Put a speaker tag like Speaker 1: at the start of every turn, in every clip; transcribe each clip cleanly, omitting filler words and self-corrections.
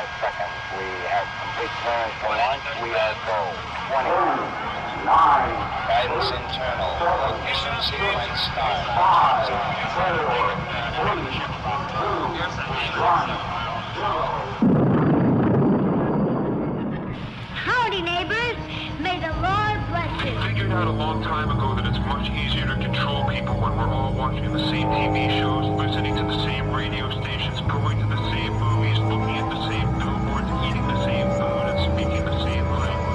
Speaker 1: 5 seconds. We have complete clearance for launch. We are go. 20. 9. Guidance internal. Ignition sequence start. 5, 4, 3, 2, 1, 0.
Speaker 2: Howdy, neighbors. May the Lord bless you.
Speaker 3: I figured out a long time ago that it's much easier to control people when we're all watching the same TV shows, listening to the same radio stations, going to the same movies, looking at the same billboards, eating the same food, and speaking the same language.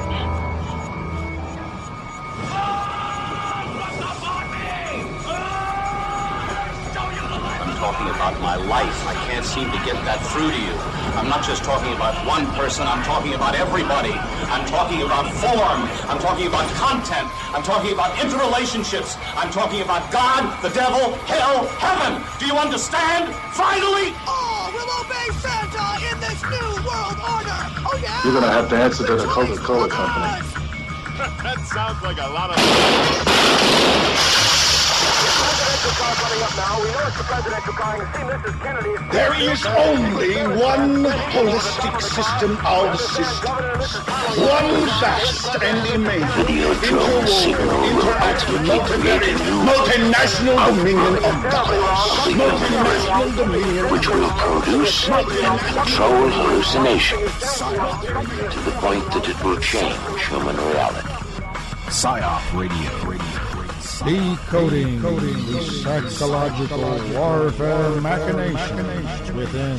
Speaker 4: I'm talking about my life. I can't seem to get that through to you. I'm not just talking about one person, I'm talking about everybody. I'm talking about form. I'm talking about content. I'm talking about interrelationships. I'm talking about God, the devil, hell, heaven. Do you understand? Finally!
Speaker 5: All will obey Santa in this new world order. Oh yeah!
Speaker 6: You're gonna have to answer to the Coca-Cola company.
Speaker 7: That sounds like a lot of...
Speaker 6: There is only one holistic system of systems. One vast and amazing interactive multinational dominion of dollars. Multinational dominion
Speaker 8: which will produce and control hallucinations to the point that it will change human reality.
Speaker 9: PsiOp Radio.
Speaker 10: Decoding the psychological warfare machinations within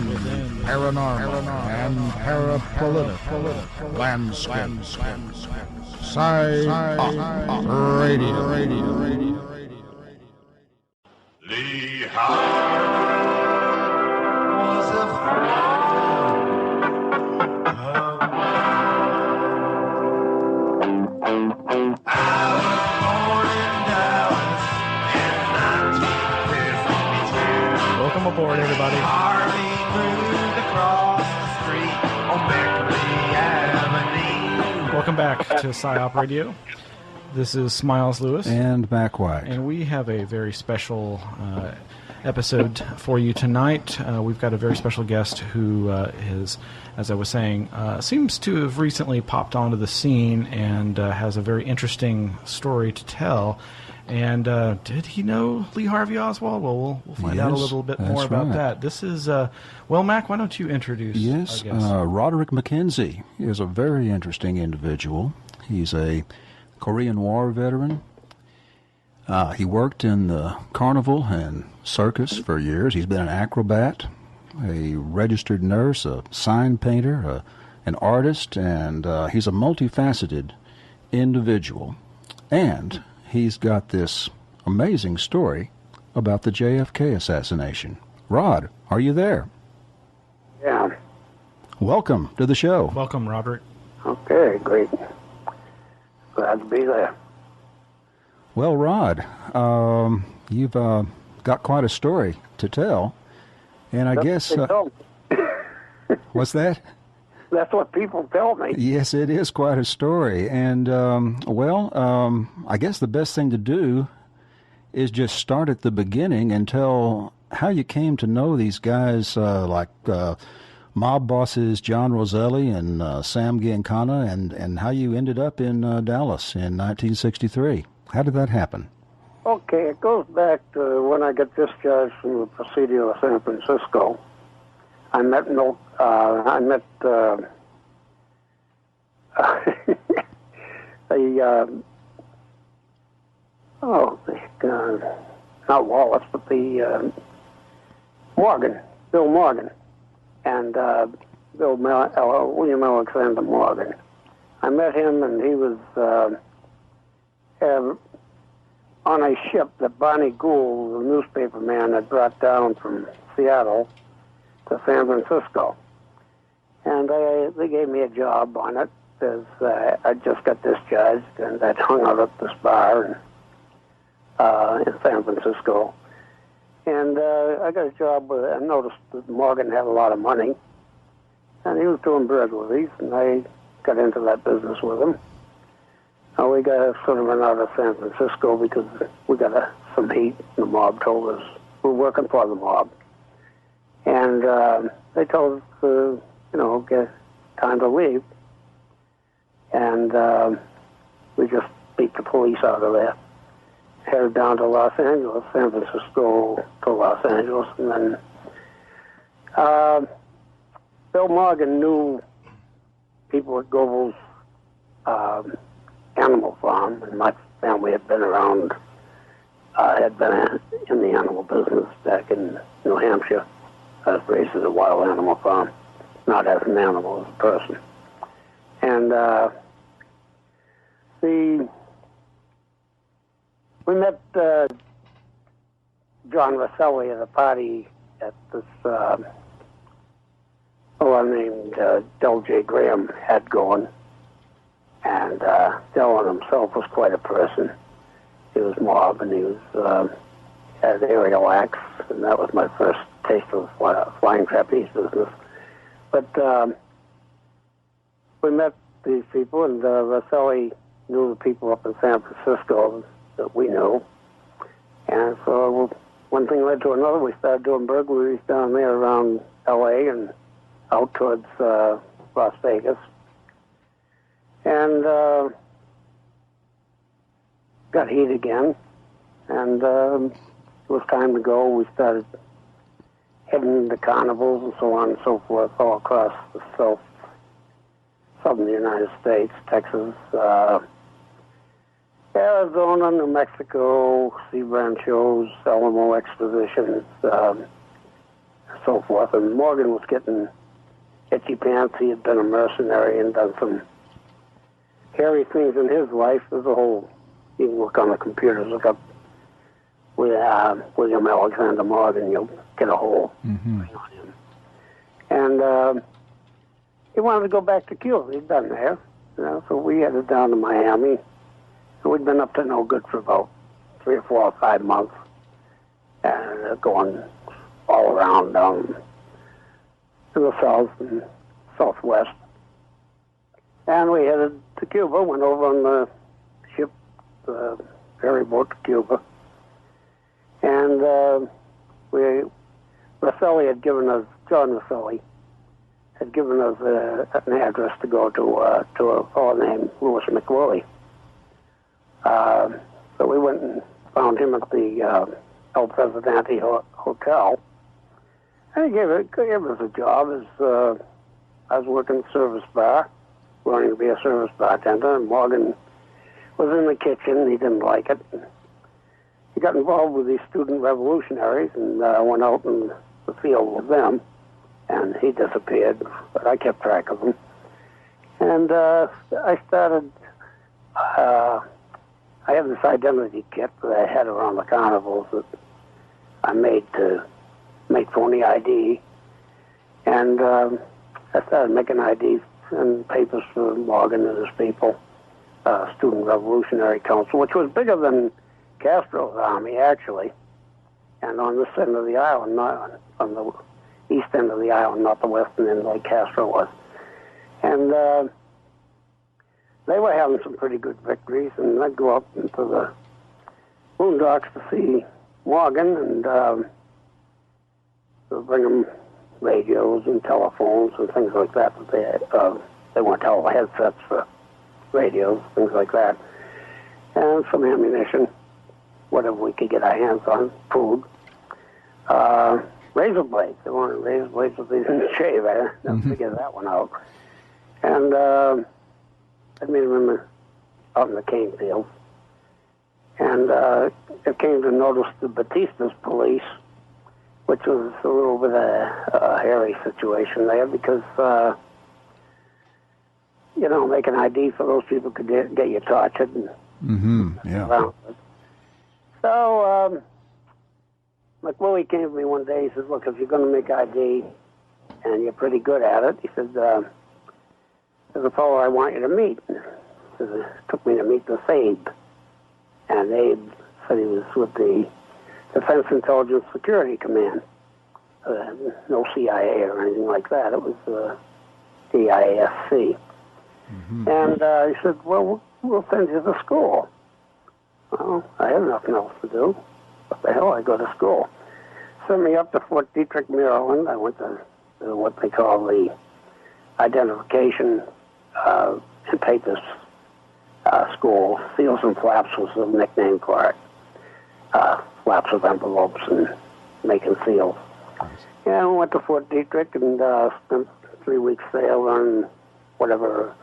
Speaker 10: paranormal and parapolitical landscapes. PsiOp Radio.
Speaker 3: Was
Speaker 11: Welcome aboard, everybody. Welcome back to PsiOp Radio. This is Smiles Lewis.
Speaker 12: And Mack.
Speaker 11: And we have a very special episode for you tonight. We've got a very special guest who is, as I was saying, seems to have recently popped onto the scene and has a very interesting story to tell. And did he know Lee Harvey Oswald? Well, we'll find out a little bit more about that. This is, well, Mack, why don't you introduce our guest?
Speaker 12: Roderick McKenzie is a very interesting individual. He's a Korean War veteran. He worked in the carnival and circus for years. He's been an acrobat, a registered nurse, a sign painter, an artist, and he's a multifaceted individual. And he's got this amazing story about the JFK assassination. Rod, are you there?
Speaker 13: Yeah.
Speaker 12: Welcome to the show.
Speaker 11: Welcome, Roderick.
Speaker 13: Okay, great. Glad to be there.
Speaker 12: Well, Rod, you've got quite a story to tell, and I guess... what's that?
Speaker 13: That's what people tell me.
Speaker 12: Yes, it is quite a story. And, I guess the best thing to do is just start at the beginning and tell how you came to know these guys like mob bosses John Roselli and Sam Giancana, and how you ended up in Dallas in 1963. How did that happen?
Speaker 13: Okay, it goes back to when I got discharged from the Presidio of San Francisco. I met the not Wallace, but the Bill Morgan, and William Alexander Morgan. I met him, and he was on a ship that Barney Gould, the newspaper man, had brought down from Seattle to San Francisco. And they gave me a job on it, as I just got discharged, and I'd hung out at this bar in San Francisco. And I got a job with, I noticed that Morgan had a lot of money, and he was doing burglaries, and I got into that business with him. And we got sort of run out of San Francisco because we got some heat, and the mob told us we're working for the mob. And they told us get time to leave. And we just beat the police out of there. Headed down to Los Angeles, San Francisco to Los Angeles, and then Bill Morgan knew people at Goebel's animal farm, and my family had been around, had been in the animal business back in New Hampshire. I was raised at a wild animal farm, not as an animal, as a person. And we met John Roselli at a party at this fellow named Del J. Graham had going. And Del himself was quite a person. He was mob, and he was had an aerial axe, and that was my first taste of flying trapeze business. But we met these people, and Roselli knew the people up in San Francisco that we knew. And so one thing led to another. We started doing burglaries down there around L.A. and out towards Las Vegas. And got heat again, and it was time to go. We started heading to carnivals and so on and so forth all across the southern United States, Texas, Arizona, New Mexico, Sea Ranchos, Alamo Expositions, so forth. And Morgan was getting itchy pants. He had been a mercenary and done some hairy things in his life. There's a whole, you can look on the computers, look up William Alexander Morgan, you'll get a whole thing on him. And he wanted to go back to Cuba. He'd been there, so we headed down to Miami. And we'd been up to no good for about 3 or 4 or 5 months, and going all around down to the south and southwest. And we headed to Cuba, went over on the ship, the ferry boat to Cuba. And Roselli had given us, John Roselli, had given us an address to go to a fellow named Louis McWillie. So we went and found him at the El Presidente Hotel. And he gave us a job as I was working the service bar, learning to be a service bartender, and Morgan was in the kitchen. He didn't like it. He got involved with these student revolutionaries and went out in the field with them, and he disappeared, but I kept track of him. And I started, I had this identity kit that I had around the carnivals that I made to make phony ID, and I started making IDs and papers for Morgan and his people, Student Revolutionary Council, which was bigger than Castro's army, actually, and on this end of the island, not on the east end of the island, not the western end like Castro was. And they were having some pretty good victories, and I'd go up into the boondocks to see Morgan, and bring them radios and telephones and things like that. They weren't all headsets for radios, things like that, and some ammunition, whatever we could get our hands on, food. Razor blades. They wanted razor blades, but they didn't shave. I never figured that one out. And I made them out in the cane fields. And it came to notice the Batista's police, which was a little bit of a hairy situation there because, making ID for those people could get you tortured. And around. So McWillie came to me one day. He says, look, if you're going to make ID and you're pretty good at it, he said, there's a fellow I want you to meet. So it took me to meet the Abe. And Abe said he was with the Defense Intelligence Security Command. No CIA or anything like that. It was DISC. And he said, well, we'll send you to school. Well, I had nothing else to do. What the hell, I go to school. Sent me up to Fort Detrick, Maryland. I went to what they call the identification in papers school. Seals and flaps was the nickname for it. Flaps of envelopes and making seals. Yeah, I went to Fort Detrick and spent 3 weeks there learning whatever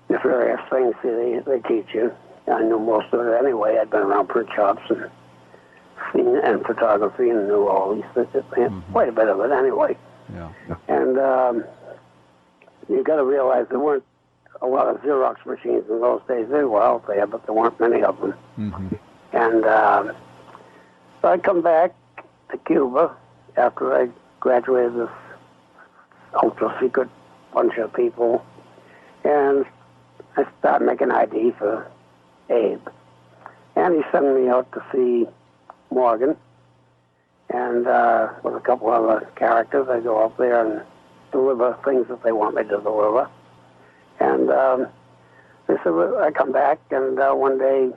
Speaker 13: nefarious things they teach you. I knew most of it anyway. I'd been around print shops and photography and knew all these things. Quite a bit of it anyway.
Speaker 12: Yeah.
Speaker 13: And you got to realize there weren't a lot of Xerox machines in those days. They were out there, but there weren't many of them.
Speaker 12: Mm-hmm.
Speaker 13: And so I come back to Cuba after I graduated this ultra-secret bunch of people, and I started making ID for Abe. And he sent me out to see Morgan, and with a couple other characters, I go up there and deliver things that they want me to deliver. And they said, I come back, and one day,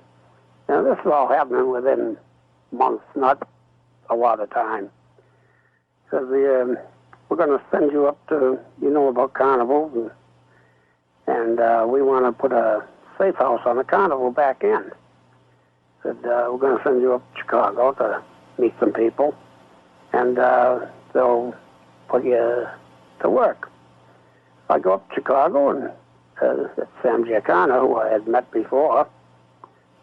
Speaker 13: now this is all happening within months, not a lot of time. So we're going to send you up to, you know about carnivals, and we want to put a safe house on the carnival back end. Said, we're going to send you up to Chicago to meet some people, and they'll put you to work. I go up to Chicago, and Sam Giancana, who I had met before,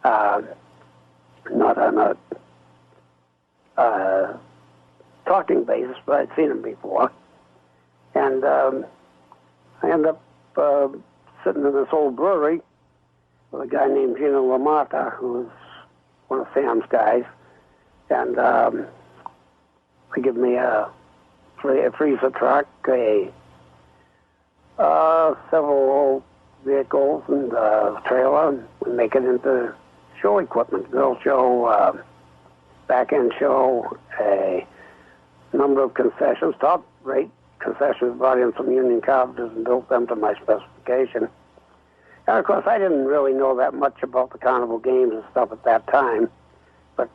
Speaker 13: not on a talking basis, but I'd seen him before. And I end up sitting in this old brewery with a guy named Gino LaMarta, who was one of Sam's guys. And they give me a freezer truck, several old vehicles, and a trailer, and we make it into show equipment, grill show, back-end show, a number of concessions, top-rate concessions, brought in some union carpenters and built them to my specification. And, of course, I didn't really know that much about the carnival games and stuff at that time, but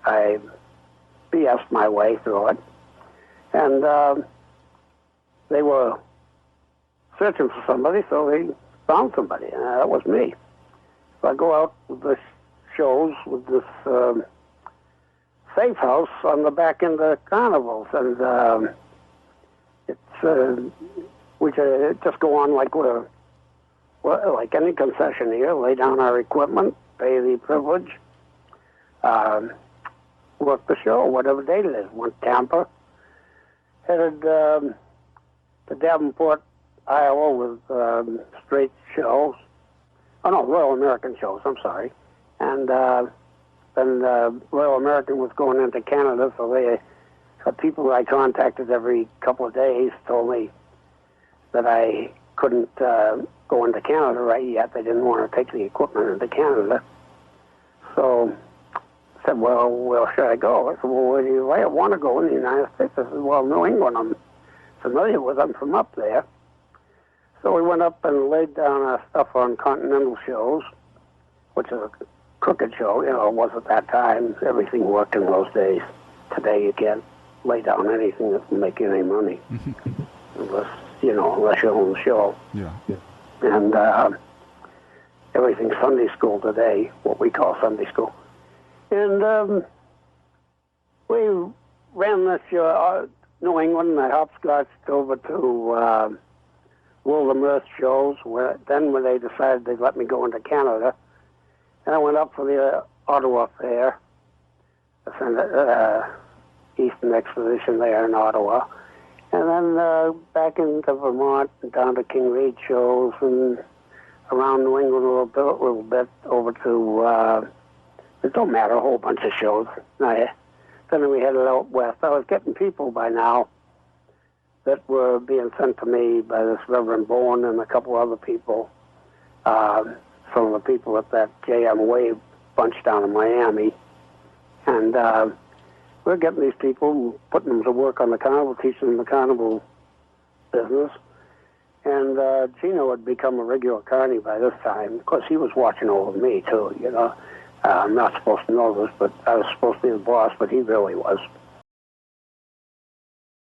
Speaker 13: I BS'd my way through it. And they were searching for somebody, so they found somebody, and that was me. So I go out with the shows with this safe house on the back end of carnivals, and we just go on like like any concessionaire, lay down our equipment, pay the privilege, work the show, whatever date it is. Went to Tampa, headed to Davenport, Iowa with straight shows. Oh, no, Royal American shows, I'm sorry. And then Royal American was going into Canada, so the people I contacted every couple of days told me that I couldn't go into Canada right yet. They didn't want to take the equipment into Canada. So I said, well, where should I go? I said, well, where do you want to go in the United States? I said, well, New England, I'm familiar with. I'm from up there. So we went up and laid down our stuff on Continental shows, which is a crooked show. You know, it was at that time. Everything worked in those days. Today you can't lay down anything that will make you any money. unless you own the show.
Speaker 12: Yeah.
Speaker 13: And everything's Sunday school today, what we call Sunday school. And we ran this New England, and I hopscotched over to World of Mirth shows, when they decided they'd let me go into Canada. And I went up for the Ottawa Fair, Eastern Exposition there in Ottawa. And then back into Vermont and down to King Reed shows and around New England a little bit over to, it don't matter, a whole bunch of shows. Then we headed out west. I was getting people by now that were being sent to me by this Reverend Bowen and a couple other people, some of the people at that J.M. Wave bunch down in Miami. And we're getting these people, putting them to work on the carnival, teaching them the carnival business. And Gino had become a regular carny by this time. Of course, he was watching over me, too, you know. I'm not supposed to know this, but I was supposed to be the boss, but he really was.